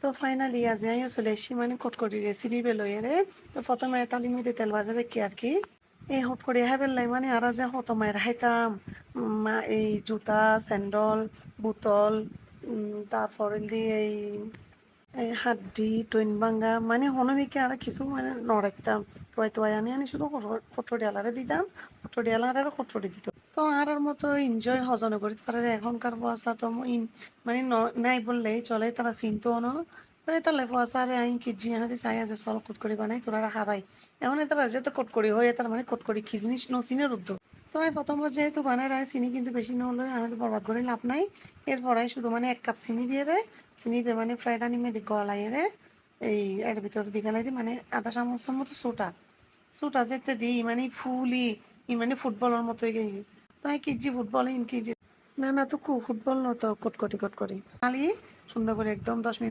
তো ফাইনালি আজ আমিও চলে এসেছি মানে কটকটি রেসিপি বেলই রে। তো প্রথমে তালিমিতে তেল ভাজা রেখে আর কি এই হুট করে হ্যাঁ বেললাই মানে আর যে হত মায়ের হাইতাম এই জুতা স্যান্ডল বোতল তারপর দিয়ে এই হাড্ডি টইন ভাঙ্গা মানে হনমিকে আর কিছু মানে নরাখতাম তোয়াই তোয়াই আনি আনি শুধু কটকটি আলারে দিতাম কটকটি আলারে কটকটি দিত তো আর মতো এনজয় হজনে করি পারে এখনকার বসা তো মানে নাই বললেই চলে তারা চিনতো না তো তাহলে ফসারে আই কি জিয়া হাতে চাই আছে সল কটকরি বানাই তোরা খাবাই এখন তারা যেতে কটকরি হয়ে তার মানে কটকরি খিজনি নসিনের উদ্যোগ তো আমি প্রথম যেহেতু বানাই রায় চিনি কিন্তু বেশি নহলে আমাদের বরবাদ করে লাভ নাই এরপর শুধু মানে 1 কাপ চিনি দিয়ে রে চিনি মানে ফ্রাই দানি মেদি গলাই রে এই এর ভিতরে দি গেলাই দি মানে আধা চামচের মতো ছোটা যেতে দিই মানে ফুলি মানে ফুটবলের মতো তো এই কেজি ফুটবল ইন কেজি না না তো ফুটবল ন তো কটকটি খালি সুন্দর করে একদম 10 মিনিট